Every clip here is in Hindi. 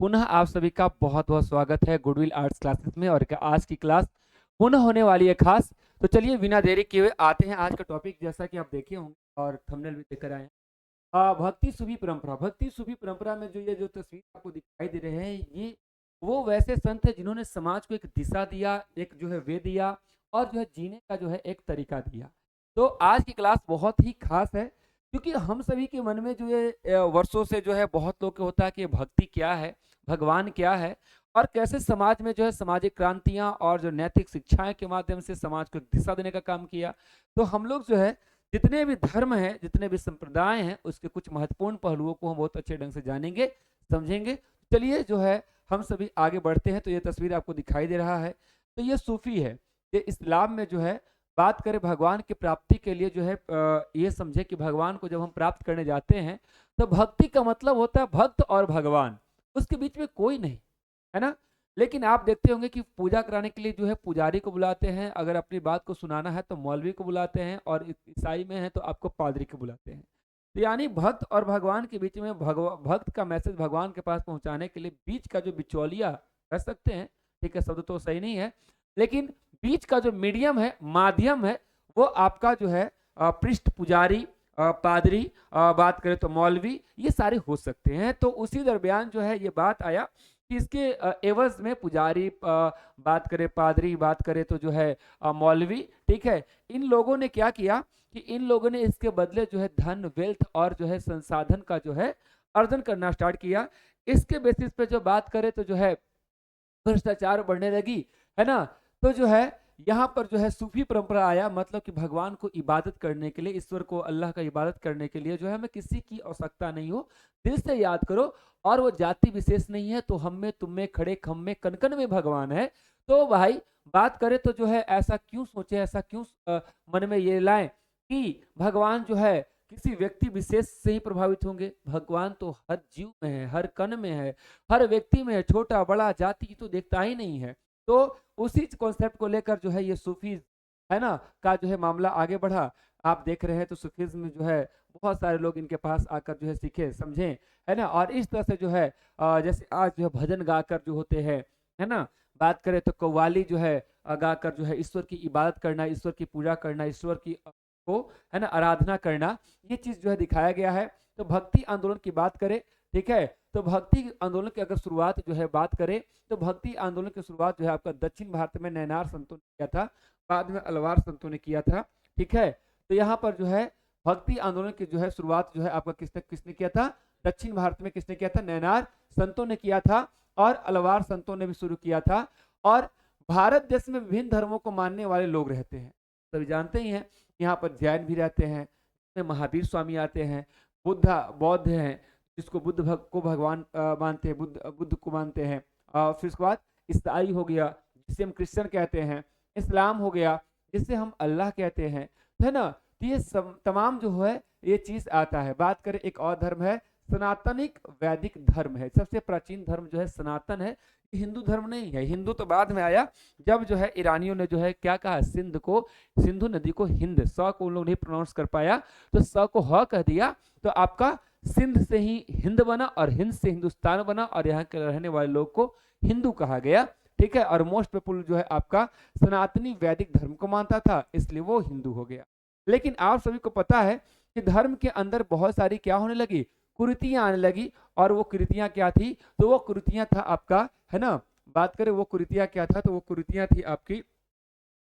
पुनः आप सभी का बहुत बहुत स्वागत है गुडविल आर्ट्स क्लासेस में। और आज की क्लास पुनः होने वाली है खास। तो चलिए बिना देरी किए हुए आते हैं आज का टॉपिक। जैसा कि आप देखे होंगे और थंबनेल भी लेकर आए हैं, भक्ति सुफी परंपरा। भक्ति सुफी परंपरा में जो तस्वीर आपको दिखाई दे रहे हैं, ये वो वैसे संत है जिन्होंने समाज को एक दिशा दिया, एक जो है वे दिया, और जो है जीने का जो है एक तरीका दिया। तो आज की क्लास बहुत ही खास है, क्योंकि हम सभी के मन में जो है वर्षों से जो है बहुत लोग को होता है कि भक्ति क्या है, भगवान क्या है, और कैसे समाज में जो है सामाजिक क्रांतियां और जो नैतिक शिक्षाएं के माध्यम से समाज को एक दिशा देने का काम किया। तो हम लोग जो है जितने भी धर्म हैं, जितने भी संप्रदाय हैं, उसके कुछ महत्वपूर्ण पहलुओं को हम बहुत अच्छे ढंग से जानेंगे, समझेंगे। चलिए जो है हम सभी आगे बढ़ते हैं। तो ये तस्वीर आपको दिखाई दे रहा है, तो ये सूफी है। ये इस्लाम में जो है बात करें भगवान की प्राप्ति के लिए जो है ये समझे कि भगवान को जब हम प्राप्त करने जाते हैं, तो भक्ति का मतलब होता है भक्त और भगवान, उसके बीच में कोई नहीं, है ना। लेकिन आप देखते होंगे कि पूजा कराने के लिए जो है पुजारी को बुलाते हैं, अगर अपनी बात को सुनाना है तो मौलवी को बुलाते हैं, और ईसाई में है तो आपको पादरी को बुलाते हैं। तो यानी भक्त और भगवान के बीच में भक्त का मैसेज भगवान के पास पहुंचाने के लिए बीच का जो बिचौलिया कह सकते हैं, ठीक है, शब्द तो सही नहीं है, लेकिन बीच का जो मीडियम है, माध्यम है, वो आपका जो है पृष्ठ पुजारी, पादरी, बात करें तो मौलवी, ये सारे हो सकते हैं। तो उसी दरमियान जो है ये बात आया कि इसके एवज में पुजारी, बात करें पादरी, बात करें तो जो है मौलवी, ठीक है, इन लोगों ने क्या किया कि इन लोगों ने इसके बदले जो है धन, वेल्थ और जो है संसाधन का जो है अर्जन करना स्टार्ट किया। इसके बेसिस पे जो बात करें तो जो है भ्रष्टाचार बढ़ने लगी, है ना। तो जो है यहाँ पर जो है सूफी परंपरा आया, मतलब कि भगवान को इबादत करने के लिए, ईश्वर को, अल्लाह का इबादत करने के लिए जो है हमें किसी की आवश्यकता नहीं हो, दिल से याद करो। और वो जाति विशेष नहीं है, तो हम में, तुम में, खड़े खम में, कन कन में भगवान है। तो भाई बात करें तो जो है ऐसा क्यों सोचे, ऐसा क्यों मन में ये लाएं कि भगवान जो है किसी व्यक्ति विशेष से ही प्रभावित होंगे। भगवान तो हर जीव में है, हर कण में है, हर व्यक्ति में है, छोटा बड़ा जाति की तो देखता ही नहीं है। तो उसी कॉन्सेप्ट को लेकर जो है ये सूफी, है ना, का जो है मामला आगे बढ़ा। आप देख रहे हैं तो सूफीज्म में जो है बहुत सारे लोग इनके पास आकर जो है सीखे, समझे, है ना। और इस तरह से जो है जैसे आज जो है भजन गाकर जो होते हैं, है ना, बात करें तो कव्वाली जो है गाकर जो है ईश्वर की इबादत करना, ईश्वर की पूजा करना, ईश्वर की को, है ना, आराधना करना, ये चीज जो है दिखाया गया है। तो भक्ति आंदोलन की बात करें, ठीक है, तो भक्ति आंदोलन की अगर शुरुआत जो है बात करें, तो भक्ति आंदोलन की शुरुआत जो है आपका दक्षिण भारत में नैनार संतों ने किया था, बाद में अलवार संतों ने किया था, ठीक है। तो यहाँ पर जो है भक्ति आंदोलन की जो है शुरुआत जो है आपका किसने किसने किया था, दक्षिण भारत में किसने किया था, नैनार संतों ने किया था, और अलवार संतों ने भी शुरू किया था। और भारत देश में विभिन्न धर्मों को मानने वाले लोग रहते हैं, सभी जानते ही हैं। यहाँ पर जैन भी रहते हैं, इसमें महावीर स्वामी आते हैं, बौद्ध हैं, जिसको को भगवान मानते हैं, बुद्ध को मानते हैं। फिर उसके बाद ईसाई हो गया, जिसे हम क्रिश्चियन कहते हैं, इस्लाम हो गया, जिसे हम अल्लाह कहते हैं, है ना। तो ये तमाम जो है ये चीज आता है। बात करें एक और धर्म है, सनातनिक वैदिक धर्म है। सबसे प्राचीन धर्म जो है सनातन है, हिंदू धर्म नहीं है। हिंदू तो बाद में आया, जब जो है ईरानियों ने जो है क्या कहा, सिंधु नदी को हिंद, स को उन लोग नहीं प्रोनाउंस कर पाया, तो स को ह कह दिया, तो आपका सिंध से ही हिंद बना, और हिंद से हिंदुस्तान बना, और यहाँ के रहने वाले लोग को हिंदू कहा गया, ठीक है। और मोस्ट पीपुल जो है आपका सनातनी वैदिक धर्म को मानता था, इसलिए वो हिंदू हो गया। लेकिन आप सभी को पता है कि धर्म के अंदर बहुत सारी क्या होने लगी, कुरीतियां आने लगी। और वो कुरीतियां क्या थी, तो वो कुरीतियां था आपका, है ना, बात करें वो कुरीतियां क्या था, तो वो कुरीतियां थी आपकी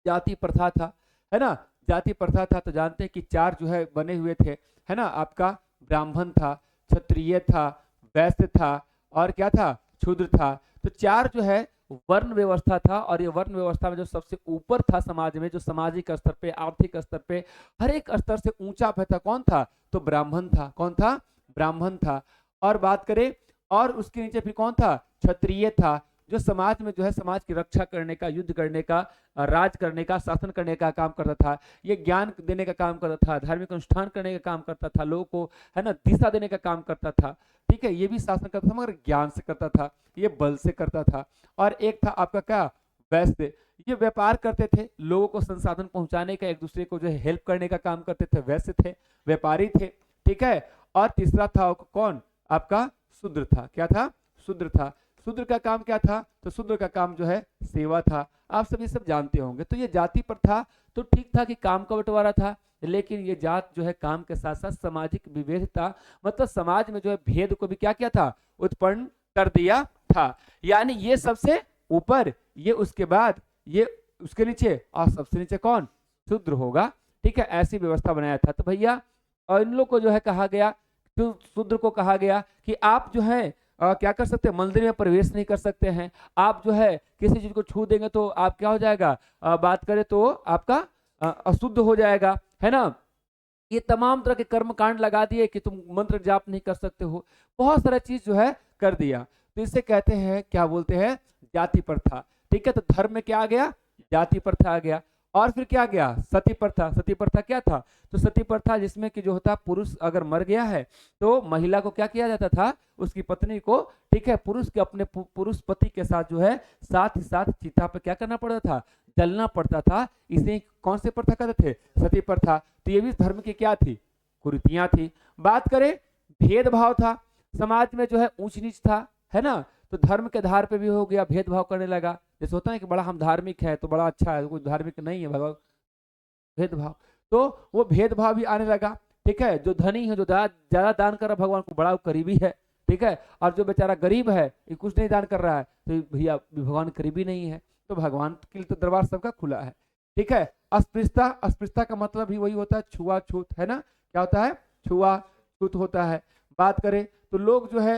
जाति प्रथा था, है ना। जाति प्रथा था, तो जानते हैं कि चार जो है बने हुए थे, है ना, आपका ब्राह्मण था, क्षत्रिय था, वैश्य था, और क्या था, शूद्र था। तो चार जो है वर्ण व्यवस्था था। और ये वर्ण व्यवस्था में जो सबसे ऊपर था समाज में, जो सामाजिक स्तर पे, आर्थिक स्तर पे, हर एक स्तर से ऊंचा पे था, कौन था, तो ब्राह्मण था। कौन था, ब्राह्मण था। और बात करें, और उसके नीचे फिर कौन था, क्षत्रिय था, जो समाज में जो है समाज की रक्षा करने का, युद्ध करने का, राज करने का, शासन करने का काम करता था, ये ज्ञान देने का काम करता था, धार्मिक अनुष्ठान करने का काम करता था, लोगों को, है ना, दिशा देने का काम करता था, ठीक है। ये भी शासन करता था, मगर ज्ञान से करता था, ये बल से करता था। और एक था आपका क्या, वैश्य, ये व्यापार करते थे, लोगों को संसाधन पहुंचाने का, एक दूसरे को जो है हेल्प करने का काम करते थे, वैश्य थे, व्यापारी थे, ठीक है। और तीसरा था कौन, आपका शूद्र था। क्या था, शूद्र था। शूद्र का काम क्या था? तो शूद्र का काम जो है सेवा था। आप सभी सब जानते होंगे। तो ये जाति प्रथा तो ठीक था कि काम का बंटवारा था, लेकिन ये जात जो है काम के साथ साथ सामाजिक विविधता, मतलब समाज में जो है भेद को भी क्या किया था? उत्पन्न कर दिया था। यानी ये सबसे ऊपर, ये उसके बाद, ये उसके नीचे, और सबसे नीचे कौन? शूद्र होगा। ठीक है, ऐसी व्यवस्था बनाया था। तो भैया और इन लोग को जो है कहा गया, तो शूद्र को कहा गया कि आप जो है क्या कर सकते हैं? मंदिर में प्रवेश नहीं कर सकते हैं। आप जो है किसी चीज को छू देंगे तो आप क्या हो जाएगा? बात करें तो आपका अशुद्ध हो जाएगा, है ना। ये तमाम तरह के कर्म कांड लगा दिए कि तुम मंत्र जाप नहीं कर सकते हो, बहुत सारा चीज जो है कर दिया। तो इसे कहते हैं, क्या बोलते हैं? जाति प्रथा। ठीक है, तो धर्म में क्या आ गया? जाति प्रथा आ गया। और फिर क्या आ गया? सती प्रथा। सती प्रथा क्या था? तो सती प्रथा जिसमें कि जो होता, पुरुष अगर मर गया है तो महिला को क्या किया जाता था? उसकी पत्नी को, ठीक है, पुरुष के अपने पुरुष पति के साथ जो है साथ ही साथ चिता पे क्या करना पड़ता था? जलना पड़ता था। इसे कौन सी प्रथा कहते थे? सती प्रथा। तो ये भी धर्म की क्या थी? कुरीतियां थी। बात करें, भेदभाव था समाज में, जो है ऊंच नीच था, है ना। तो धर्म के आधार पे भी हो गया, भेदभाव करने लगा। जैसे होता है कि बड़ा हम धार्मिक है तो बड़ा अच्छा है, कोई धार्मिक नहीं है, भगवान, भेदभाव। तो वो भेदभाव भी आने लगा। ठीक है, जो धनी है, जो ज्यादा दान कर रहा है भगवान को, बड़ा करीबी है। ठीक है, और जो बेचारा गरीब है, ये कुछ नहीं दान कर रहा है, तो भैया भगवान करीबी नहीं है। तो भगवान के लिए तो दरबार सबका खुला है। ठीक है, अस्पृश्यता। अस्पृश्यता का मतलब भी वही होता है, छुआछूत, है ना। क्या होता है? छुआछूत होता है। बात करें तो लोग जो है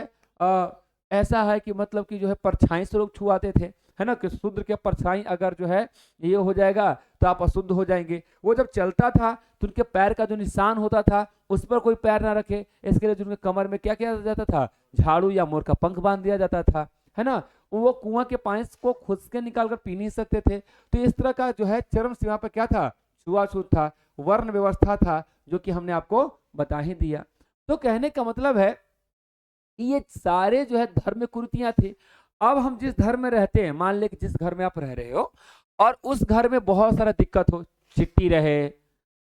ऐसा है कि मतलब कि जो है परछाई से लोग छुआते थे, है ना, कि शूद्र के परछाई अगर जो है ये हो जाएगा तो आप अशुद्ध हो जाएंगे। वो जब चलता था तो उनके पैर का जो निशान होता था उस पर कोई पैर ना रखे, इसके लिए उनके कमर में क्या किया जाता था? झाड़ू या मोर का पंख बांध दिया जाता था, है ना। वो कुआं के पानी को खुद के निकाल कर पी नहीं सकते थे। तो इस तरह का जो है चरम सीमा पर क्या था? छुआछूत था, वर्ण व्यवस्था था, जो कि हमने आपको बता ही दिया। तो कहने का मतलब है ये सारे जो है धर्म में कुरीतियां थी। अब हम जिस धर्म में रहते हैं, मान ले कि जिस घर में आप रह रहे हो और उस घर में बहुत सारा दिक्कत हो, चिट्टी रहे,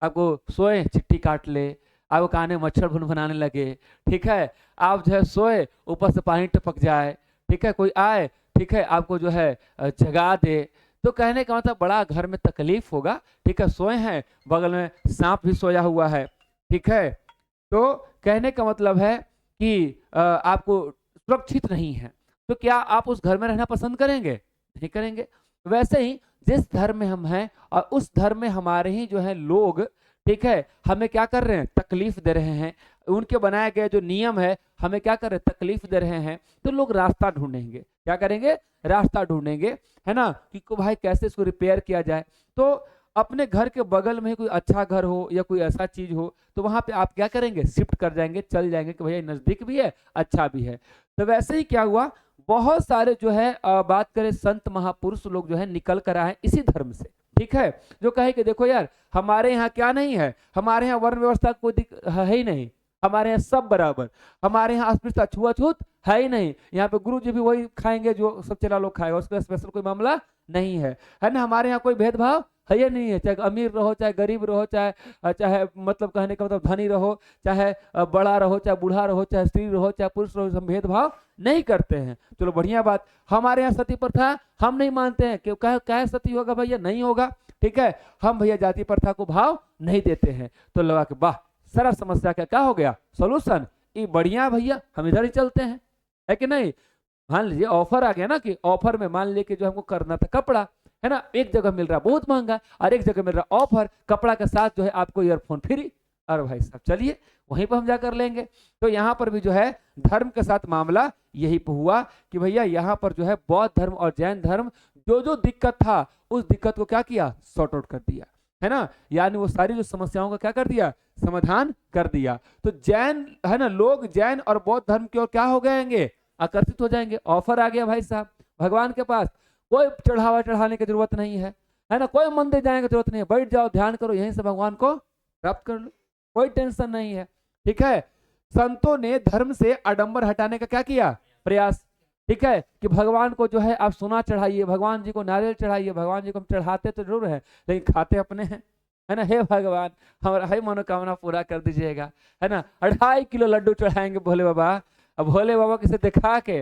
आपको सोए चिट्टी काट ले, आपको काने मच्छर भुनभुनाने लगे, ठीक है, आप जो है सोए ऊपर से पानी टपक जाए, ठीक है, कोई आए, ठीक है, आपको जो है जगा दे, तो कहने का मतलब बड़ा घर में तकलीफ होगा। ठीक है, सोए हैं, बगल में सांप भी सोया हुआ है, ठीक है, तो कहने का मतलब है कि आपको सुरक्षित नहीं है। तो क्या आप उस घर में रहना पसंद करेंगे? नहीं करेंगे। वैसे ही जिस धर्म में हम हैं और उस धर्म में हमारे ही जो है लोग, ठीक है, हमें क्या कर रहे हैं? तकलीफ दे रहे हैं। उनके बनाए गए जो नियम है हमें क्या कर रहे हैं? तकलीफ दे रहे हैं। तो लोग रास्ता ढूंढेंगे। क्या करेंगे? रास्ता ढूंढेंगे, है ना, कि भाई कैसे इसको रिपेयर किया जाए। तो अपने घर के बगल में कोई अच्छा घर हो या कोई ऐसा चीज हो तो वहां पे आप क्या करेंगे? शिफ्ट कर जाएंगे, चल जाएंगे कि भैया नजदीक भी है, अच्छा भी है। तो वैसे ही क्या हुआ, बहुत सारे जो है बात करें संत महापुरुष लोग जो है निकल कर आए इसी धर्म से। ठीक है, जो कहे कि देखो यार हमारे यहाँ क्या नहीं है, हमारे यहाँ वर्ण व्यवस्था कोई है ही नहीं, हमारे यहाँ सब बराबर, हमारे यहाँ अस्पृश्यता छुआछूत है ही नहीं, यहाँ पे गुरु जी भी वही खाएंगे जो सब चला लोग खाएगा, उसका स्पेशल कोई मामला नहीं है ना। हमारे यहाँ कोई भेदभाव है या नहीं है, चाहे अमीर रहो चाहे गरीब रहो, चाहे चाहे मतलब कहने का मतलब धनी रहो, चाहे बड़ा रहो, चाहे बूढ़ा रहो, चाहे स्त्री रहो, चाहे पुरुष रहो, हम भेदभाव नहीं करते हैं। चलो बढ़िया बात। हमारे यहाँ सती प्रथा हम नहीं मानते हैं, क्यों? क्या सती होगा भैया? नहीं होगा। ठीक है, हम भैया जाति प्रथा को भाव नहीं देते हैं। तो लगा कि वाह, सारा समस्या का क्या हो गया? सोल्यूशन। ये बढ़िया भैया, हम इधर ही चलते हैं, है कि नहीं। मान लीजिए ऑफर आ गया ना, कि ऑफर में मान लीजिए कि जो हमको करना था कपड़ा, है ना, एक जगह मिल रहा बहुत महंगा और एक जगह मिल रहा ऑफर, कपड़ा के साथ जो है आपको ईयरफोन फ्री। अरे भाई साहब चलिए वहीं पर हम जाकर लेंगे। तो यहाँ पर भी जो है धर्म के साथ मामला यही हुआ कि भैया यहाँ पर जो है बौद्ध धर्म और जैन धर्म जो दिक्कत था उस दिक्कत को क्या किया? सॉर्ट आउट कर दिया, है ना। यानी वो सारी जो समस्याओं का क्या कर दिया? समाधान कर दिया। तो जैन, है ना, लोग जैन और बौद्ध धर्म की ओर क्या हो जाएंगे? आकर्षित हो जाएंगे। ऑफर आ गया भाई साहब भगवान के पास, कोई चढ़ावा चढ़ाने की जरूरत नहीं है ना, कोई मंदिर जाने की जरूरत नहीं है, बैठ जाओ ध्यान करो, यहीं से भगवान को प्राप्त कर लो, कोई टेंशन नहीं है। ठीक है, संतों ने धर्म से आडंबर हटाने का क्या किया? प्रयास। ठीक है, कि भगवान को जो है आप सोना चढ़ाइए, भगवान जी को नारियल चढ़ाइए, भगवान जी को हम चढ़ाते तो जरूर है लेकिन खाते अपने हैं, है ना। हे भगवान हमारा हर मनोकामना पूरा कर दीजिएगा, है ना। 2.5 किलो लड्डू चढ़ाएंगे भोले बाबा। अब भोले बाबा किसे दिखा के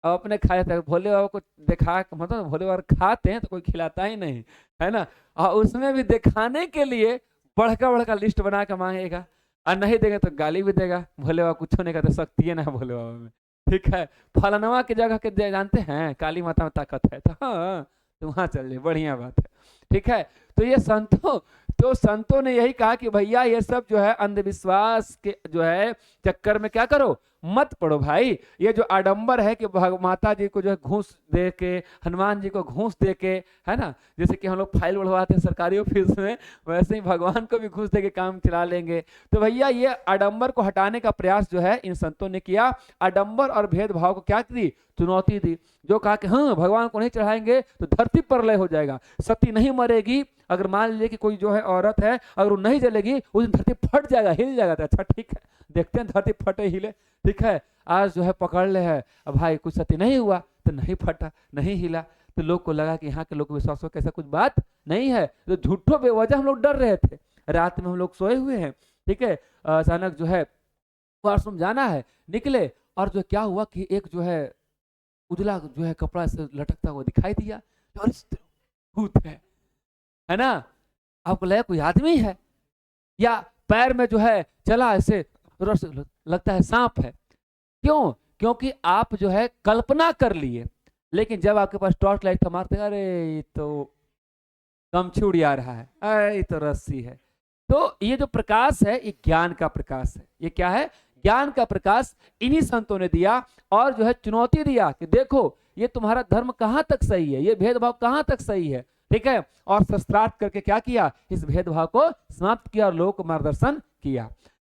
अब अपने खाए थे भोले बाबा को दिखा, मतलब भोले बाबा खाते हैं तो कोई खिलाता ही नहीं है ना। और उसमें भी दिखाने के लिए बढ़का बढ़का लिस्ट बना के मांगेगा, और नहीं देंगे तो गाली भी देगा। भोले बाबा कुछ नहीं कहते, शक्ति है ना भोले बाबा में। ठीक है, फलनवा की जगह के जानते हैं काली माता में ताकत है, तो हाँ तो वहां चल जाए, बढ़िया बात है। ठीक है, तो ये संतों ने यही कहा कि भैया ये सब जो है अंधविश्वास के जो है चक्कर में क्या करो, मत पड़ो भाई। ये जो आडंबर है कि माता जी को जो है घूस दे के, हनुमान जी को घूस दे के, है ना, जैसे कि हम लोग फाइल बढ़वाते हैं सरकारी ऑफिस में, वैसे ही भगवान को भी घूस दे के काम चला लेंगे। तो भैया ये आडंबर को हटाने का प्रयास जो है इन संतों ने किया। आडंबर और भेदभाव को क्या दी, चुनौती दी। जो कहा कि हाँ भगवान को नहीं चढ़ाएंगे तो धरती प्रलय हो जाएगा, सती नहीं मरेगी। अगर मान लीजिए कि कोई जो है औरत है, अगर वो नहीं जलेगी उस दिन धरती फट जाएगा, हिल जाएगा। तो अच्छा ठीक है, देखते हैं धरती फटे हिले। ठीक है, आज जो है पकड़ ले है, अब भाई कुछ सती नहीं हुआ तो नहीं फटा, नहीं हिला। तो लोग को लगा कि यहाँ के लोग विश्वास हो कैसा कुछ बात नहीं है, तो झूठो बेवजह हम लोग डर रहे थे। रात में हम लोग सोए हुए हैं, ठीक है, अचानक जो है वॉशरूम जाना है, निकले और जो क्या हुआ कि एक जो है उजला जो है कपड़ा से लटकता हुआ दिखाई दिया, और भूत है ना। आपको लगा कोई आदमी है, या पैर में जो है चला ऐसे रस लगता है सांप है। क्यों? क्योंकि आप जो है कल्पना कर लिए, लेकिन जब आपके पास टॉर्च लाइट था मारते, अरे ये तो गमछी उड़िया रहा है, अरे ये तो रस्सी है। तो ये जो प्रकाश है ये ज्ञान का प्रकाश है। ये क्या है? ज्ञान का प्रकाश इन्हीं संतों ने दिया, और जो है चुनौती दिया कि देखो ये तुम्हारा धर्म कहां तक सही है, ये भेदभाव कहां तक सही है। ठीक है, और शस्त्रार्थ करके क्या किया, इस भेदभाव को समाप्त किया और लोगों को मार्गदर्शन किया।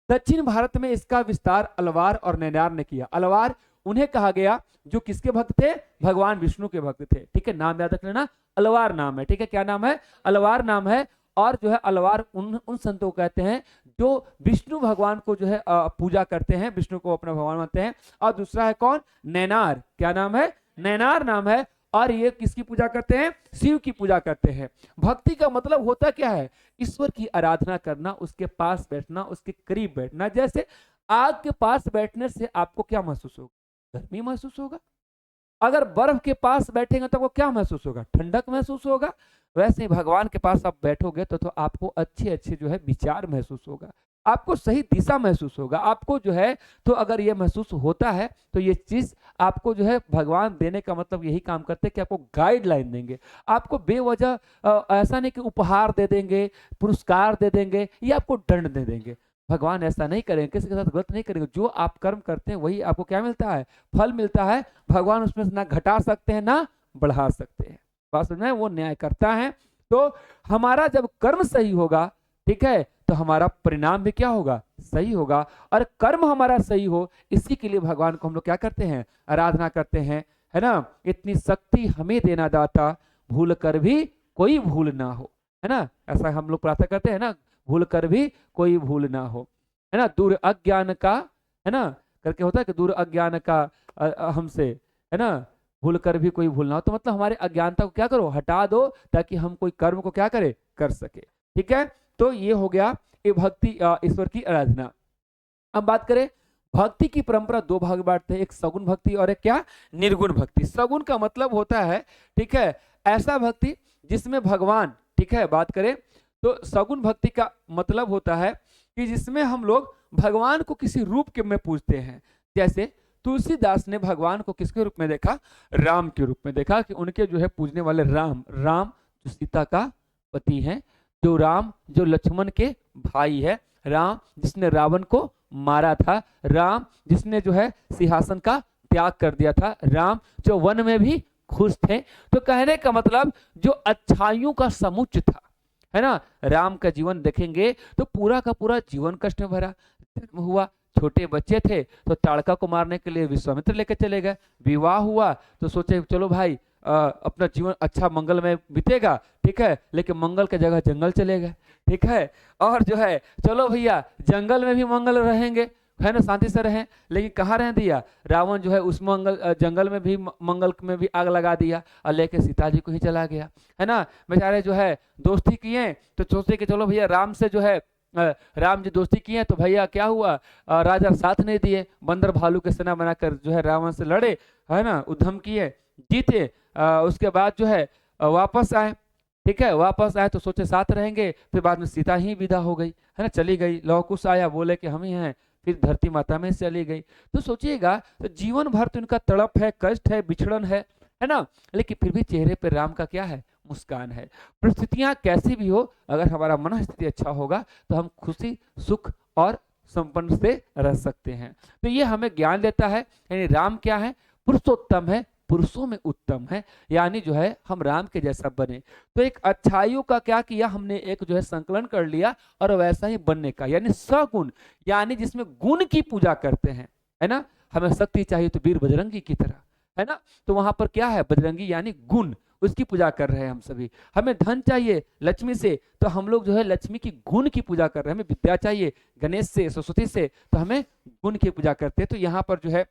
दक्षिण भारत में इसका विस्तार अलवार और नैनार ने किया। अलवार उन्हें कहा गया जो किसके भक्त थे, भगवान विष्णु के भक्त थे। ठीक है, नाम याद रख लेना, अलवार नाम है। ठीक है, क्या नाम है? अलवार नाम है। और जो है अलवार उन संतों को कहते हैं जो विष्णु भगवान को जो है पूजा करते हैं, विष्णु को अपना भगवान मानते हैं। और दूसरा है कौन? नैनार। क्या नाम है? नैनार नाम है। और ये किसकी पूजा करते हैं? शिव की पूजा करते हैं। भक्ति का मतलब होता क्या है? ईश्वर की आराधना करना, उसके पास बैठना, उसके करीब बैठना। जैसे आग के पास बैठने से आपको क्या महसूस होगा? गर्मी महसूस होगा। अगर बर्फ के पास बैठेंगे तो आपको क्या महसूस होगा? ठंडक महसूस होगा। वैसे ही भगवान के पास आप बैठोगे तो आपको अच्छे अच्छे जो है विचार महसूस होगा, आपको सही दिशा महसूस होगा। आपको जो है तो अगर ये महसूस होता है तो ये चीज आपको जो है भगवान देने का मतलब यही काम करते हैं कि आपको गाइडलाइन देंगे। आपको बेवजह ऐसा नहीं कि उपहार दे देंगे, पुरस्कार दे देंगे, या आपको दंड दे देंगे। भगवान ऐसा नहीं करेंगे, किसी के साथ गलत नहीं करेंगे। जो आप कर्म करते हैं वही आपको क्या मिलता है? फल मिलता है। भगवान उसमें से ना घटा सकते हैं ना बढ़ा सकते हैं। बात समझ में? वो न्याय करता है। तो हमारा जब कर्म सही होगा, ठीक है, तो हमारा परिणाम भी क्या होगा? सही होगा। और कर्म हमारा सही हो, इसी के लिए भगवान को हम लोग क्या करते हैं? आराधना करते हैं, है ना। इतनी शक्ति हमें देना दाता, भूल कर भी कोई भूल ना हो, है ना। ऐसा हम लोग प्रार्थना करते हैं ना, भूल कर भी कोई भूल ना हो, है ना। दूर अज्ञान का, है ना, करके होता है कि दूर अज्ञान का हमसे, है ना, भूल कर भी कोई भूल ना हो। तो मतलब हमारे अज्ञानता को क्या करो? हटा दो, ताकि हम कोई कर्म को क्या करें? कर सके। ठीक है, तो ये हो गया ये भक्ति, ईश्वर की आराधना। अब बात करें भक्ति की परंपरा दो भाग बांटते हैं, एक सगुण भक्ति और एक क्या? निर्गुण भक्ति। सगुण का मतलब होता है, ठीक है, ऐसा भक्ति जिसमें भगवान, ठीक है, बात करें तो सगुण भक्ति का मतलब होता है कि जिसमें हम लोग भगवान को किसी रूप के में पूजते हैं। जैसे तुलसीदास ने भगवान को किसके रूप में देखा? राम के रूप में देखा, कि उनके जो है पूजने वाले राम जो सीता का पति हैं, जो राम जो लक्ष्मण के भाई है, राम जिसने रावण को मारा था, राम जिसने जो है सिंहासन का त्याग कर दिया था, राम जो वन में भी खुश थे। तो कहने का मतलब जो अच्छाइयों का समुच्चय था, है ना। राम का जीवन देखेंगे तो पूरा का पूरा जीवन कष्ट में भरा। जन्म हुआ, छोटे बच्चे थे तो ताड़का को मारने के लिए विश्वामित्र लेकर चले गए। विवाह हुआ तो सोचे चलो भाई अपना जीवन अच्छा मंगल में बीतेगा, ठीक है, लेकिन मंगल के जगह जंगल चले गए। ठीक है, और जो है चलो भैया जंगल में भी मंगल रहेंगे, है ना, शांति से रहें। लेकिन कहाँ रह दिया? रावण जो है उस जंगल में भी मंगल में भी आग लगा दिया और लेके सीता जी को ही चला गया, है ना। बेचारे जो है दोस्ती किए तो सोचे कि चलो भैया राम से जो है राम जी दोस्ती किए हैं तो भैया क्या हुआ, राजा साथ नहीं दिए, बंदर भालू के सेना बनाकर जो है रावण से लड़े, है ना, उद्यम किए, जीते। उसके बाद जो है वापस आए, ठीक है, वापस आए तो सोचे साथ रहेंगे, फिर बाद में सीता ही विदा हो गई, है ना, चली गई। लव कुश आया, बोले कि हम ही हैं, फिर धरती माता में चली गई। तो सोचिएगा, तो जीवन भर तो इनका तड़प है, कष्ट है, बिछड़न है ना, लेकिन फिर भी चेहरे पे राम का क्या है, मुस्कान है। परिस्थितियां कैसी भी हो, अगर हमारा मन स्थिति अच्छा होगा तो हम खुशी, सुख और संपन्न से रह सकते हैं। तो ये हमें ज्ञान देता है, यानी राम क्या है, पुरुषोत्तम है, पुरुषों में उत्तम है, यानी जो है हम राम के जैसा बने। तो एक अच्छाइयों का क्या किया हमने, एक जो है संकलन कर लिया और वैसा ही बनने का, यानी सगुण, यानी जिसमें गुण की पूजा करते हैं, है ना। हमें शक्ति चाहिए तो वीर बजरंगी की तरह, है ना, तो वहां पर क्या है, बजरंगी यानी गुण, उसकी पूजा कर रहे हैं हम सभी। हमें धन चाहिए लक्ष्मी से, तो हम लोग जो है लक्ष्मी की गुण की पूजा कर रहे हैं। हमें विद्या चाहिए गणेश से, सरस्वती से, तो हमें गुण की पूजा करते हैं। तो यहाँ पर जो है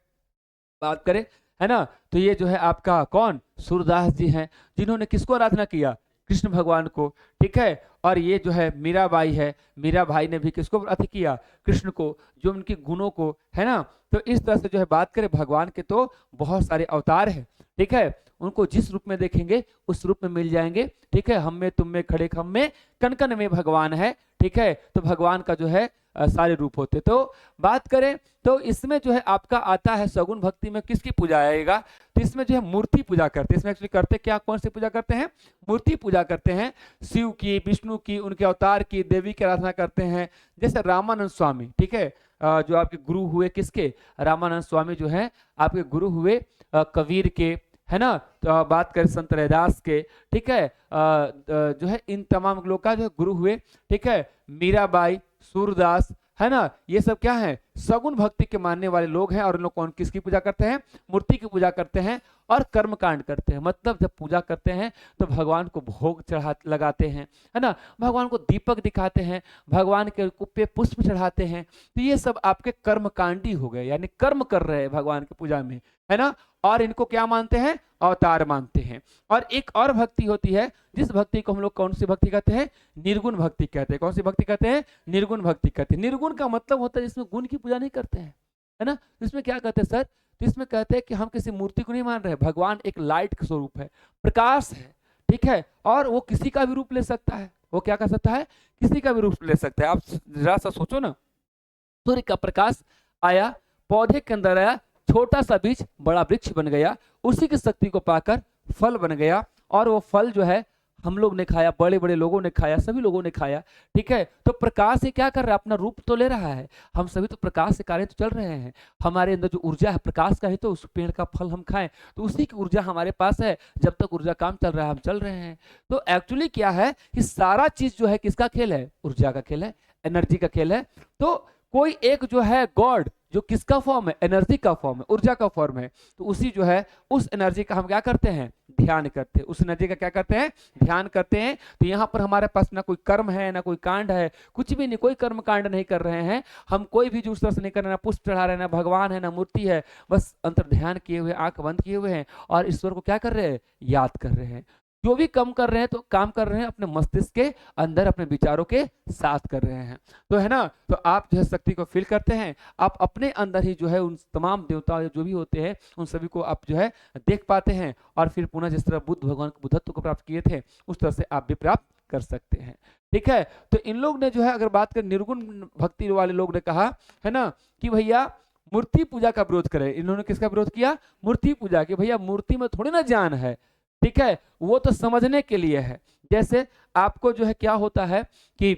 बात करें, है ना, तो ये जो है आपका कौन, सूरदास जी हैं, जिन्होंने किसको आराधना किया, कृष्ण भगवान को, ठीक है। और ये जो है मीराबाई है, मीरा भाई ने भी किसको अति किया, कृष्ण को, जो उनके गुणों को, है ना। तो इस तरह से जो है बात करें, भगवान के तो बहुत सारे अवतार हैं, ठीक है, उनको जिस रूप में देखेंगे उस रूप में मिल जाएंगे, ठीक है। हम में, तुम में, खड़े खम में, कण कण में भगवान है, ठीक है। तो भगवान का जो है सारे रूप होते। तो बात करें तो इसमें जो है आपका आता है सगुण भक्ति में किसकी पूजा आएगा, तो इसमें जो है मूर्ति पूजा करते हैं। इसमें एक्चुअली करते क्या, कौन सी पूजा करते हैं, मूर्ति पूजा करते हैं, शिव की, विष्णु की, उनके अवतार की, देवी की आराधना करते हैं। जैसे रामानंद स्वामी, ठीक है, जो आपके गुरु हुए किसके, रामानंद स्वामी जो है आपके गुरु हुए कबीर के, है ना। तो बात करें संत रैदास के, ठीक है, जो है इन तमाम लोग का जो गुरु हुए, ठीक है। मीराबाई, सूरदास, है ना, ये सब क्या है, सगुण भक्ति के मानने वाले लोग हैं। और इन लोग कौन किसकी पूजा करते हैं, मूर्ति की पूजा करते हैं और कर्म कांड करते हैं। मतलब जब पूजा करते हैं तो भगवान को भोग चढ़ा लगाते हैं, है ना, भगवान को दीपक दिखाते हैं, भगवान के पे पुष्प चढ़ाते हैं। तो ये सब आपके कर्म कांडी हो गए, यानी कर्म कर रहे हैं भगवान की पूजा में, है ना। और इनको क्या मानते हैं, अवतार मानते हैं। और एक और भक्ति होती है, जिस भक्ति को हम लोग कौन सी भक्ति कहते हैं, निर्गुण भक्ति कहते हैं। कौन सी भक्ति कहते हैं, निर्गुण भक्ति कहते हैं। निर्गुण का मतलब होता है जिसमें गुण की पूजा नहीं करते हैं, है ना। इसमें क्या कहते हैं सर, तो इसमें कहते हैं कि हम किसी मूर्ति को नहीं मान रहे, भगवान एक लाइट का स्वरूप है, प्रकाश है, ठीक है। और वो किसी का भी रूप ले सकता है, वो क्या कर सकता है, किसी का भी रूप ले सकता है। आप जरा सा सोचो ना, सूर्य का प्रकाश आया, पौधे के अंदर आया, छोटा सा बीज बड़ा वृक्ष बन गया, उसी की शक्ति को पाकर फल बन गया। और वो फल जो है हम लोग ने खाया, बड़े बड़े लोगों ने खाया, सभी लोगों ने खाया, ठीक है। तो प्रकाश से क्या कर रहा है, अपना रूप तो ले रहा है। हम सभी तो प्रकाश से कार्य तो चल रहे हैं, हमारे अंदर जो ऊर्जा है प्रकाश का ही, तो उस पेड़ का फल हम खाएं तो उसी की ऊर्जा हमारे पास है। जब तक ऊर्जा काम चल रहा है हम चल रहे हैं। तो एक्चुअली क्या है कि सारा चीज जो है किसका खेल है, ऊर्जा का खेल है, एनर्जी का खेल है। तो कोई एक जो है गॉड, जो किसका फॉर्म है, एनर्जी का फॉर्म है, ऊर्जा का फॉर्म है, तो उसी जो है उस एनर्जी का हम क्या करते हैं, ध्यान करते हैं। उस एनर्जी का क्या करते हैं, ध्यान करते हैं। तो यहाँ पर हमारे पास ना कोई कर्म है, ना कोई कांड है, कुछ भी नहीं, कोई कर्म कांड नहीं कर रहे हैं हम, कोई भी दूसरा से नहीं कर रहे हैं, ना पुष्प चढ़ा रहे हैं, ना भगवान है, ना मूर्ति है, बस अंतर ध्यान किए हुए, आंख बंद किए हुए हैं और ईश्वर को क्या कर रहे हैं, याद कर रहे हैं। जो भी कम कर रहे हैं तो काम कर रहे हैं अपने मस्तिष्क के अंदर, अपने विचारों के साथ कर रहे हैं। तो है ना, तो आप जो है शक्ति को फील करते हैं, आप अपने अंदर ही जो है उन तमाम देवता जो भी होते हैं उन सभी को आप जो है देख पाते हैं। और फिर पुनः जिस तरह बुद्ध भगवान को बुद्धत्व को प्राप्त किए थे उस तरह से आप भी प्राप्त कर सकते हैं, ठीक है। तो इन लोग ने जो है, अगर बात करें निर्गुण भक्ति वाले लोग ने कहा है ना कि भैया मूर्ति पूजा का विरोध करें। इन्होंने किसका विरोध किया, मूर्ति पूजा की। भैया मूर्ति में थोड़ी ना जान है, ठीक है, वो तो समझने के लिए है। जैसे आपको जो है क्या होता है कि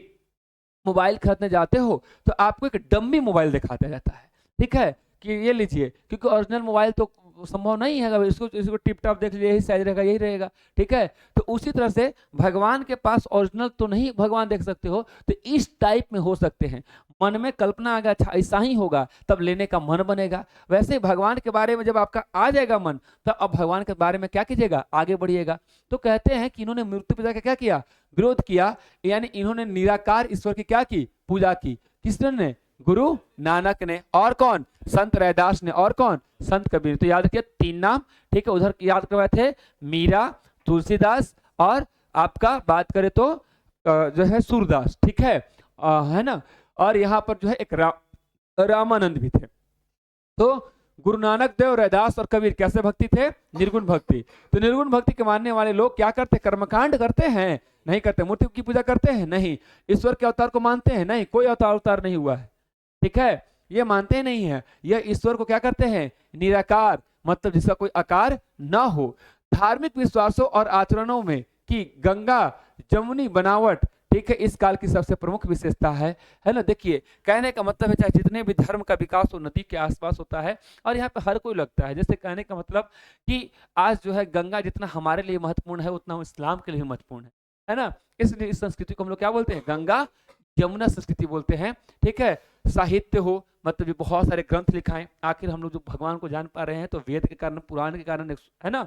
मोबाइल खरीदने जाते हो तो आपको एक डम्मी मोबाइल दिखाया जाता है, ठीक है, कि ये लीजिए, क्योंकि ओरिजिनल मोबाइल तो संभव नहीं है, इसको टिप टॉप देख लीजिए, यही साइज रहेगा, यही रहेगा, ठीक है। तो उसी तरह से भगवान के पास ओरिजिनल तो नहीं भगवान देख सकते हो, तो इस टाइप में हो सकते हैं। मन में कल्पना आ गया, अच्छा ऐसा ही होगा, तब लेने का मन बनेगा। वैसे भगवान के बारे में जब आपका आ जाएगा मन, तब अब भगवान के बारे में क्या कीजिएगा, आगे बढ़िएगा। तो कहते हैं कि इन्होंने मूर्ति पूजा का क्या किया, विरोध किया, यानी इन्होंने निराकार ईश्वर की क्या की, पूजा की। किसने, गुरु नानक ने, और कौन, संत रैदास ने, और कौन, संत कबीर। तो याद रखिए तीन नाम, ठीक है। उधर याद करवाए थे मीरा, तुलसीदास और आपका बात करें तो जो है सूरदास, ठीक है। है ना, और यहाँ पर जो है एक रामानंद भी थे। तो गुरु नानक देव, रैदास और कबीर कैसे भक्ति थे? निर्गुण भक्ति। तो निर्गुण भक्ति के मानने वाले लोग क्या करते? कर्मकांड करते हैं? नहीं करते। मूर्ति की पूजा करते हैं? नहीं। ईश्वर के अवतार को मानते हैं? नहीं, कोई अवतार नहीं हुआ है, ठीक है, ये मानते नहीं है। यह ईश्वर को क्या करते हैं? निराकार, मतलब जिसका कोई आकार ना हो। धार्मिक विश्वासों और आचरणों में कि गंगा जमुनी बनावट, ठीक है, इस काल की सबसे प्रमुख विशेषता है ना। देखिए, कहने का मतलब है चाहे जितने भी धर्म का विकास हो नदी के आसपास होता है, और यहाँ पे हर कोई लगता है। जैसे कहने का मतलब कि आज जो है गंगा जितना हमारे लिए महत्वपूर्ण है उतना इस्लाम के लिए महत्वपूर्ण है ना। इसलिए इस संस्कृति को हम लोग क्या बोलते हैं? गंगा यमुना संस्कृति बोलते हैं, ठीक है। साहित्य हो, मतलब ये बहुत सारे ग्रंथ लिखाएं। आखिर हम लोग जो भगवान को जान पा रहे हैं तो वेद के कारण, पुराण के कारण, है ना,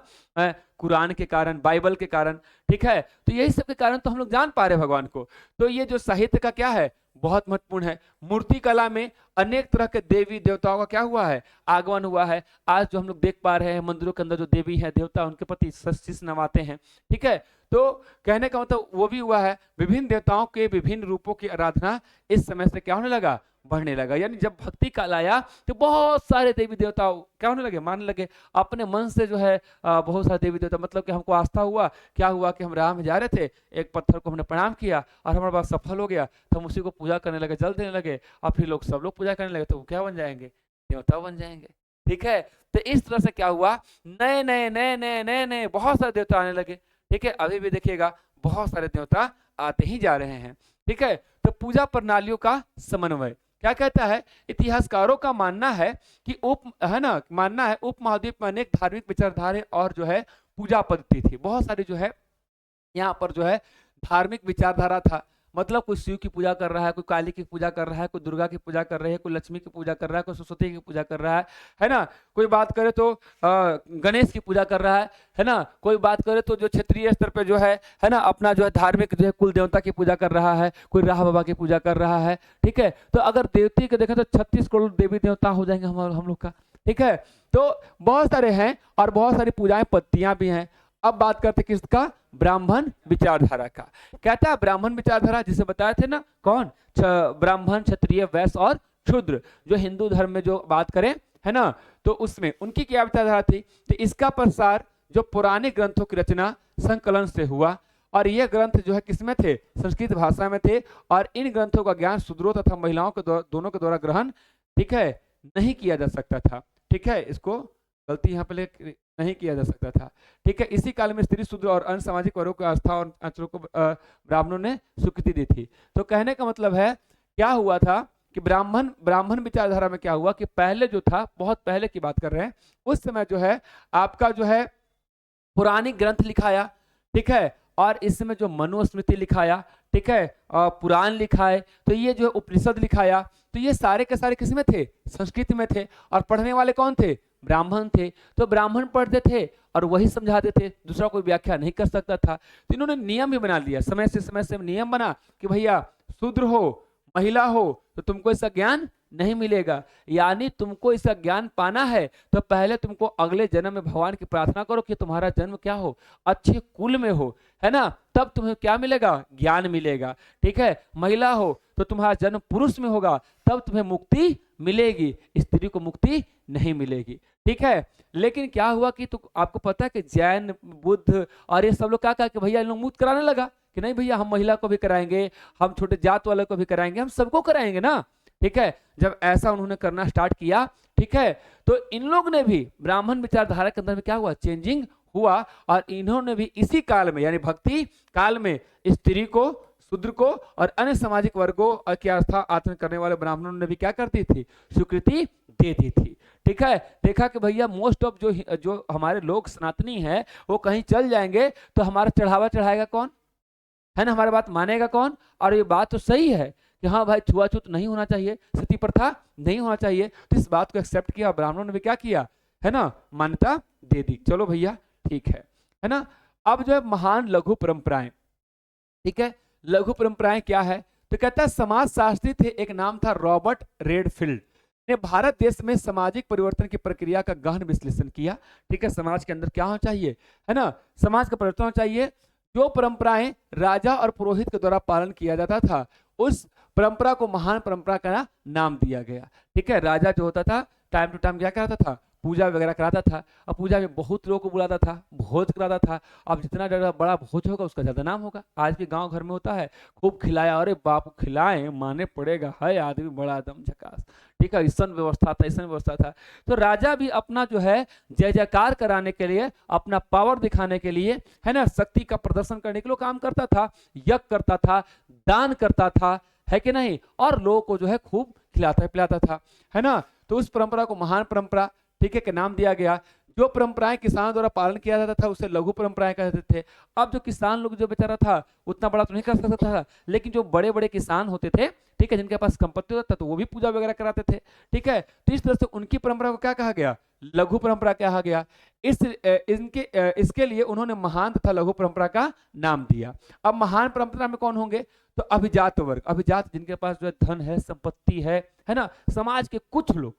कुरान के कारण, बाइबल के कारण, ठीक है। तो यही सब के कारण तो हम लोग जान पा रहे हैं भगवान को। तो ये जो साहित्य का क्या है? बहुत महत्वपूर्ण है। मूर्ति कला में अनेक तरह के देवी देवताओं का क्या हुआ है? आगमन हुआ है। आज जो हम लोग देख पा रहे हैं मंदिरों के अंदर जो देवी है देवता, उनके प्रति शीश नवाते हैं, ठीक है। तो कहने का मतलब वो भी हुआ है। विभिन्न देवताओं के विभिन्न रूपों की आराधना इस समय से क्या होने लगा? बढ़ने लगा। यानी जब भक्ति काल आया तो बहुत सारे देवी देवता क्या होने लगे? मानने लगे। अपने मन से जो है बहुत सारे देवी देवता, मतलब कि हमको आस्था हुआ, क्या हुआ कि हम राह में जा रहे थे, एक पत्थर को हमने प्रणाम किया और हमारा बात सफल हो गया, तो हम उसी को पूजा करने लगे, जल देने लगे, और फिर लोग सब लोग पूजा करने लगे, तो वो क्या बन जाएंगे? देवता बन जाएंगे, ठीक है। तो इस तरह से क्या हुआ? नए नए नए नए नए नए बहुत सारे देवता आने लगे, ठीक है। अभी भी देखिएगा बहुत सारे देवता आते ही जा रहे हैं, ठीक है। तो पूजा प्रणालियों का समन्वय क्या कहता है? इतिहासकारों का मानना है कि मानना है उपमहाद्वीप में अनेक धार्मिक विचारधारा और जो है पूजा पद्धति थी। बहुत सारी जो है यहाँ पर जो है धार्मिक विचारधारा था। मतलब कोई शिव की पूजा कर रहा है, कोई काली की पूजा कर रहा है, कोई दुर्गा की पूजा कर रहा है, कोई लक्ष्मी की पूजा कर रहा है, कोई सरस्वती की पूजा कर रहा है ना। कोई बात करे तो गणेश की पूजा कर रहा है ना। कोई बात करे तो जो क्षेत्रीय स्तर पे जो है ना, अपना जो है धार्मिक जो है कुल देवता की पूजा कर रहा है, कोई राह बाबा की पूजा कर रहा है, ठीक है। तो अगर देवती को देखें तो 36 करोड़ देवी देवता हो जाएंगे हम लोग का, ठीक है। तो बहुत सारे हैं और बहुत सारी पूजाएं पत्तियां भी हैं। अब बात करते किसका? ब्राह्मण विचारधारा का। कहता है ब्राह्मण विचारधारा, जिसे बताए थे ना, कौन? ब्राह्मण, क्षत्रिय, वैश्य और शूद्र, जो हिंदू धर्म में जो बात करें, है ना, तो उसमें उनकी क्या विचारधारा थी? तो इसका प्रसार जो पुराने ग्रंथों की रचना संकलन से हुआ, और ये ग्रंथ जो है किसमें थे? संस्कृत भाषा में थे, और इन ग्रंथों का ज्ञान शूद्रों तथा महिलाओं के दोनों के द्वारा ग्रहण, ठीक है, नहीं किया जा सकता था, ठीक है। इसको गलती यहाँ पे नहीं किया जा सकता था, ठीक है। इसी काल में स्त्री, शूद्र और अन्य सामाजिक वर्गों की आस्था और आचरणों को ब्राह्मणों ने स्वीकृति दी थी। तो कहने का मतलब है क्या हुआ था कि ब्राह्मण विचारधारा में क्या हुआ कि पहले जो था, बहुत पहले की बात कर रहे हैं, उस समय जो है आपका जो है पुरानी ग्रंथ लिखाया, ठीक है, और इस समय जो मनुस्मृति लिखाया, ठीक है, पुराण लिखाए, तो ये जो उपनिषद लिखाया, तो ये सारे के सारे किस में थे? संस्कृत में थे। और पढ़ने वाले कौन थे? ब्राह्मण थे। तो ब्राह्मण पढ़ते थे और वही समझाते थे, दूसरा कोई व्याख्या नहीं कर सकता था। तो इन्होंने नियम भी बना लिया, समय से नियम बना कि भैया शूद्र हो, महिला हो, तो तुमको इसका ज्ञान नहीं मिलेगा। यानी तुमको इसका ज्ञान पाना है तो पहले तुमको अगले जन्म में भगवान की प्रार्थना करो कि तुम्हारा जन्म क्या हो? अच्छे कुल में हो, है ना, तब तुम्हें क्या मिलेगा? ज्ञान मिलेगा, ठीक है। महिला हो तो तुम्हारा जन्म पुरुष में होगा, तब तुम्हें मुक्ति मिलेगी, स्त्री को मुक्ति नहीं मिलेगी, ठीक है। लेकिन क्या हुआ कि तो आपको पता है कि जैन, बुद्ध और ये सब लोग क्या कहा कि भैया इन लोग मुक्त कराने लगा कि नहीं भैया हम महिला को भी कराएंगे, हम छोटे जात वाले को भी कराएंगे, हम सबको कराएंगे ना, ठीक है। जब ऐसा उन्होंने करना स्टार्ट किया, ठीक है, तो इन लोग ने भी ब्राह्मण विचारधारा के अंदर में क्या हुआ? चेंजिंग हुआ, और इन्होंने भी इसी काल में यानी भक्ति काल में स्त्री को, शूद्र को और अन्य सामाजिक वर्गों की आस्था आचरण करने वाले ब्राह्मणों ने भी क्या करती थी? स्वीकृति दे दी थी, ठीक है। देखा कि भैया मोस्ट ऑफ जो हमारे लोग सनातनी है वो कहीं चल जाएंगे तो हमारा चढ़ावा चढ़ाएगा कौन? है ना, हमारी बात मानेगा कौन? और ये बात तो सही है कि हाँ भाई छुआछूत नहीं होना चाहिए, सती प्रथा नहीं होना चाहिए, तो इस बात को एक्सेप्ट किया। ब्राह्मणों ने भी क्या किया? है ना, मान्यता दे दी। चलो भैया ठीक है ना। अब जो है महान लघु परंपराएं, ठीक है, लघु परंपराएं क्या है? तो कहता है समाज शास्त्री थे, एक नाम था रॉबर्ट रेडफील्ड, ने भारत देश में सामाजिक परिवर्तन की प्रक्रिया का गहन विश्लेषण किया, ठीक है। समाज के अंदर क्या होना चाहिए? है ना, समाज का परिवर्तन होना चाहिए। जो परंपराएं राजा और पुरोहित के द्वारा पालन किया जाता था, उस परंपरा को महान परंपरा का नाम दिया गया। ठीक है, राजा जो होता था टाइम टू टाइम क्या कराता था, पूजा वगैरह कराता था, और पूजा में बहुत लोगों को बुलाता था, भोज कराता था। अब जितना ज़्यादा बड़ा भोज होगा उसका ज़्यादा नाम होगा। आज भी गांव घर में होता है, खूब खिलाया, अरे बाप खिलाए माने पड़ेगा, है आदमी बड़ा दम झकास। ठीक है, ऐसा व्यवस्था था, ऐसा व्यवस्था था। तो राजा भी अपना जो है जय जयकार कराने के लिए, अपना पावर दिखाने के लिए, है ना, शक्ति का प्रदर्शन करने के लिए काम करता था, यज्ञ करता था, दान करता था, है कि नहीं, और लोगों को जो है खूब खिलाता पिलाता था, है ना। तो उस परंपरा को महान परंपरा, ठीक है, के नाम दिया गया। जो परंपराएं किसानों द्वारा पालन किया जाता था उसे लघु परंपराएं कहते थे। अब जो किसान लोग जो बेचारा था उतना बड़ा तो नहीं कर सकता था, लेकिन जो बड़े बड़े किसान होते थे, ठीक है, जिनके पास संपत्ति होता था, तो वो भी पूजा वगैरह कराते थे। ठीक है, तो इस तरह से उनकी परंपरा को क्या कहा गया, लघु परंपरा कहा गया। इसके लिए उन्होंने महान तथा लघु परंपरा का नाम दिया। अब महान परंपरा में कौन होंगे, तो अभिजात वर्ग, अभिजात जिनके पास जो है धन है, संपत्ति है ना, समाज के कुछ लोग,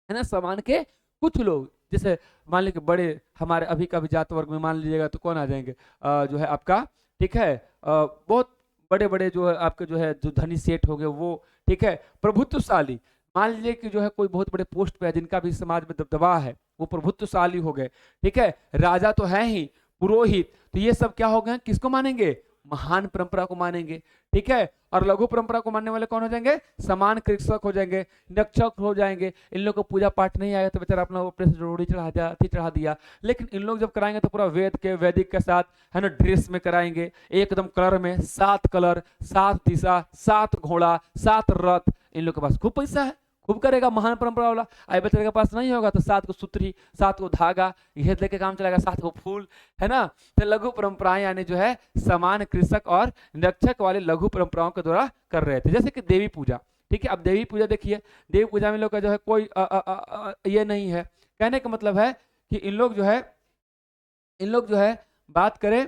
है ना, समाज के कुछ लोग, जैसे मान लीजिए बड़े हमारे अभी का अभिजात वर्ग में मान लीजिएगा तो कौन आ जाएंगे, जो है आपका, ठीक है, बहुत बड़े बड़े जो है आपके जो है जो धनी सेठ हो गए वो, ठीक है, प्रभुत्वशाली, मान लीजिए कि जो है कोई बहुत बड़े पोस्ट पे है जिनका भी समाज में दबदबा है, वो प्रभुत्वशाली हो गए। ठीक है, राजा तो है ही, पुरोहित, तो ये सब क्या हो गए, किसको मानेंगे, महान परंपरा को मानेंगे। ठीक है, और लघु परंपरा को मानने वाले कौन हो जाएंगे, समान कृषक हो जाएंगे, निरक्षक हो जाएंगे। इन लोगों को पूजा पाठ नहीं आया तो बेचारा अपना अपने से रोड़ी चढ़ा दिया, लेकिन इन लोग जब कराएंगे तो पूरा वैदिक के साथ, है ना, ड्रेस में कराएंगे, एकदम कलर में, 7 कलर, 7 दिशा, 7 घोड़ा, 7 रथ। इन लोग के पास खूब पैसा है, खूब करेगा महान परंपरा वाला। आई बेचारे के पास नहीं होगा तो 7 को सूत्री, 7 को धागा, ये लेके काम चलेगा, 7 को फूल, है ना। तो लघु परंपराएं यानी जो है समान कृषक और निरक्षक वाले लघु परंपराओं के द्वारा कर रहे थे। जैसे कि देवी पूजा, ठीक है, अब देवी पूजा देखिए, देवी पूजा में लोग का जो है कोई ये नहीं है, कहने का मतलब है कि इन लोग जो है बात करें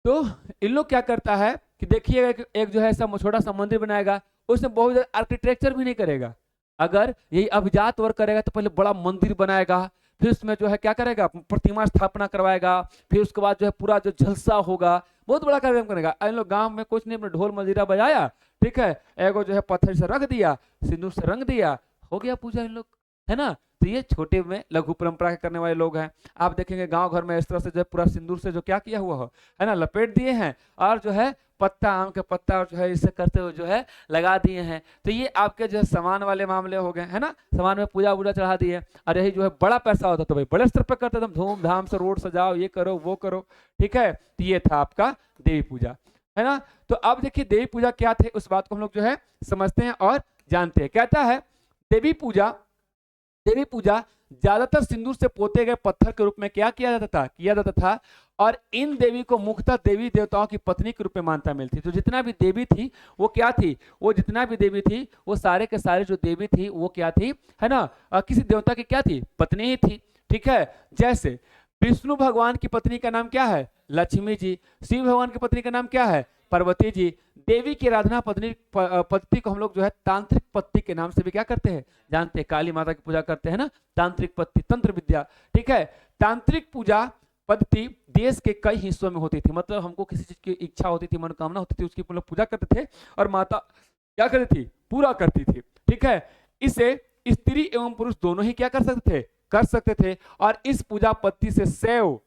तो इन लोग क्या करता है कि देखिएगा एक जो है ऐसा छोटा सा मंदिर बनाएगा, उसमें बहुत ज्यादा आर्किटेक्चर भी नहीं करेगा। अगर यही अभिजात वर्ग करेगा तो पहले बड़ा मंदिर बनाएगा, फिर उसमें जो है क्या करेगा, प्रतिमा स्थापना करवाएगा, फिर उसके बाद जो है पूरा जो झलसा होगा, बहुत बड़ा कार्यक्रम करेगा। इन लोग गांव में कुछ नहीं, अपने ढोल मजीरा बजाया, ठीक है, एगो जो है पत्थर से रख दिया, सिंदूर से रंग दिया, हो गया पूजा इन लोग, है ना। तो ये छोटे में लघु परंपरा करने वाले लोग हैं। आप देखेंगे गांव घर में इस तरह से जो पूरा सिंदूर से जो क्या किया हुआ है ना, लपेट दिए हैं, और जो है पत्ता, आम के पत्ता जो है इससे करते हुए जो है लगा दिए हैं। तो ये आपके जो है सामान वाले मामले हो गए, है ना, सामान में पूजा वूजा चढ़ा दिए। और यही जो है बड़ा पैसा होता तो भाई बड़े स्तर पर करते, एकदम धूमधाम से रोड सजाओ, ये करो वो करो। ठीक है, तो ये था आपका देवी पूजा, है ना। तो अब देखिए देवी पूजा क्या थे, उस बात को हम लोग जो है समझते हैं और जानते हैं। कहता है देवी पूजा ज्यादातर सिंदूर से पोते गए पत्थर के रूप में क्या किया जाता था, और इन देवी को मुख्यतः देवी देवताओं की पत्नी के रूप में मान्यता मिलती। तो जितना भी देवी थी वो क्या थी, वो सारे के सारे जो देवी थी वो क्या थी, है ना, किसी देवता की क्या थी, पत्नी ही थी। ठीक है, जैसे विष्णु भगवान की पत्नी का नाम क्या है, लक्ष्मी जी। शिव भगवान की पत्नी का नाम क्या है, पार्वती जी। देवी की आराधना पद्धति को हम लोग जो है तांत्रिक पद्धति के नाम से भी क्या करते हैं, जानते हैं। काली माता की पूजा करते हैं ना, तांत्रिक पद्धति, तंत्र विद्या। ठीक है, तांत्रिक पूजा पद्धति देश के कई हिस्सों में होती थी, मतलब हमको किसी चीज की इच्छा होती थी, मनोकामना होती थी, उसकी हम लोग पूजा करते थे, और माता क्या करती थी, पूरा करती थी। ठीक है, इसे स्त्री एवं पुरुष दोनों ही क्या कर सकते थे। और इस पूजा पद्धति से शैव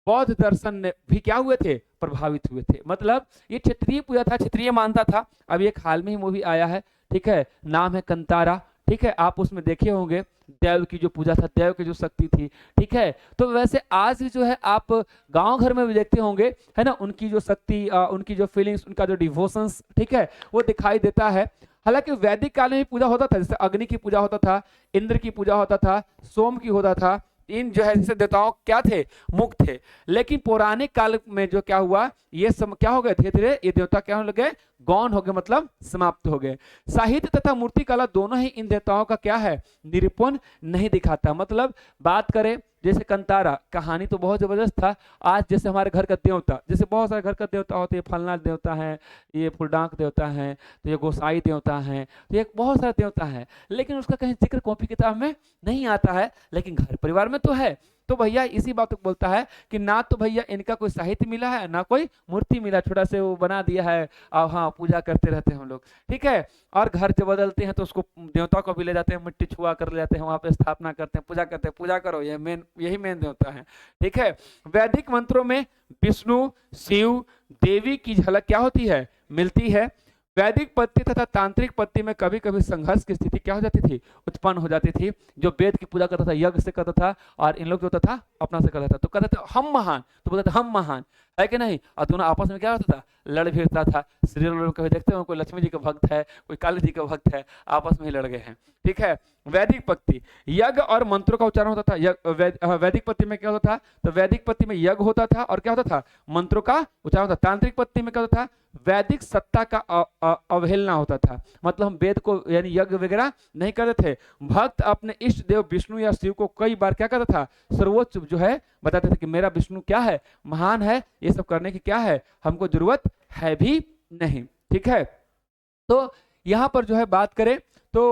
बौद्ध दर्शन भी क्या हुए थे, प्रभावित हुए थे। मतलब ये क्षेत्रीय पूजा था, क्षेत्रीय मानता था। अभी एक हाल में ही मूवी आया है, ठीक है, नाम है कंतारा। ठीक है, आप उसमें देखे होंगे देव की जो पूजा था, देव की जो शक्ति थी। ठीक है, तो वैसे आज भी जो है आप गांव घर में भी देखते होंगे, है ना, उनकी जो शक्ति, उनकी जो फीलिंग्स, उनका जो डिवोशंस, ठीक है, वो दिखाई देता है। हालांकि वैदिक काल में भी पूजा होता था, जैसे अग्नि की पूजा होता था, इंद्र की पूजा होता था, सोम की होता था। इन जो है जैसे देवताओं क्या थे, मुक्त थे। लेकिन पौराणिक काल में जो क्या हुआ, ये सब क्या हो गए, धीरे धीरे ये देवता क्या होने लगे, गौण हो गए, मतलब समाप्त हो गए। साहित्य तथा मूर्ति कला दोनों ही इन देवताओं का क्या है, निरूपण नहीं दिखाता। मतलब बात करें जैसे कंतारा, कहानी तो बहुत जबरदस्त था। आज जैसे हमारे घर का देवता, जैसे बहुत सारे घर का देवता होते हैं, फलना देवता है, ये फुलडांक देवता है, तो ये गोसाई देवता है, तो ये बहुत सारे देवता है, लेकिन उसका कहीं जिक्र कॉपी किताब में नहीं आता है, लेकिन घर परिवार में तो है। तो भैया इसी बात को बोलता है कि ना तो भैया इनका कोई साहित्य मिला है, ना कोई मूर्ति मिला, छोटा से वो बना दिया है और हाँ पूजा करते रहते हैं हम लोग, ठीक है। और घर जब बदलते हैं तो उसको देवता को भी ले जाते हैं, मिट्टी छुआ कर ले जाते हैं, वहां पे स्थापना करते हैं, पूजा करते हैं, पूजा करो, यही मेन देवता है, ठीक है। वैदिक मंत्रों में विष्णु, शिव, देवी की झलक क्या होती है, मिलती है। वैदिक पद्धति तथा तांत्रिक पद्धति में कभी कभी संघर्ष की स्थिति क्या हो जाती थी, उत्पन्न हो जाती थी। जो वेद की पूजा करता था यज्ञ से करता था और इन लोग जो होता था अपना से करता था, तो कहते थे हम महान, तो बोलते थे हम महान, है कि नहीं। और दोनों आपस में क्या होता था, लड़ भिड़ता था। सीरियल में कभी देखते हो कोई लक्ष्मी जी का भक्त है, कोई काली जी का भक्त है, आपस में ही लड़ गए हैं, ठीक है। वैदिक पद्धति यज्ञ और मंत्रों का उच्चारण होता था। वैदिक पद्धति में क्या होता था, तो वैदिक पद्धति में यज्ञ होता था और क्या होता था, मंत्रों का उच्चारण होता था। तांत्रिक पद्धति में क्या होता था, वैदिक सत्ता का अवहेलना होता था, मतलब हम वेद को यानी यज्ञ वगैरह नहीं करते थे। भक्त अपने इष्ट देव विष्णु या शिव को कई बार क्या करता था, सर्वोच्च जो है बताते थे कि मेरा विष्णु क्या है, महान है, ये सब करने की क्या है हमको जरूरत है भी नहीं, ठीक है। तो यहाँ पर जो है बात करें तो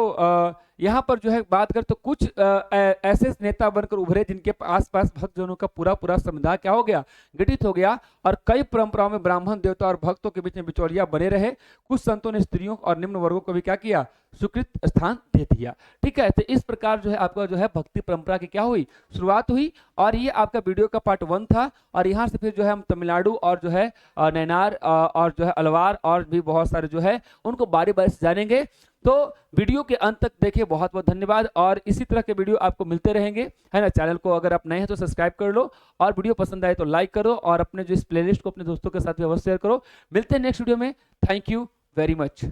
यहाँ पर जो है बात करें तो कुछ ऐसे नेता बनकर उभरे जिनके आसपास भक्तजनों का पूरा समुदाय क्या हो गया, गठित हो गया और कई परंपराओं में ब्राह्मण देवता और भक्तों के बीच में बिचौलिया बने रहे। कुछ संतों ने स्त्रियों और निम्न वर्गों को भी क्या किया, स्वीकृत स्थान दे दिया, ठीक है। तो इस प्रकार जो है आपका जो है भक्ति परंपरा की क्या हुई, शुरुआत हुई। और ये आपका वीडियो का पार्ट 1 था और यहाँ से फिर जो है हम तमिलनाडु और जो है नैनार और जो है अलवार और भी बहुत सारे जो है उनको बारी बारी से जानेंगे। तो वीडियो के अंत तक देखिए, बहुत बहुत धन्यवाद। और इसी तरह के वीडियो आपको मिलते रहेंगे, है ना। चैनल को अगर आप नए हैं तो सब्सक्राइब कर लो और वीडियो पसंद आए तो लाइक करो और अपने जो इस प्लेलिस्ट को अपने दोस्तों के साथ भी अवश्य शेयर करो। मिलते हैं नेक्स्ट वीडियो में। Thank you very much.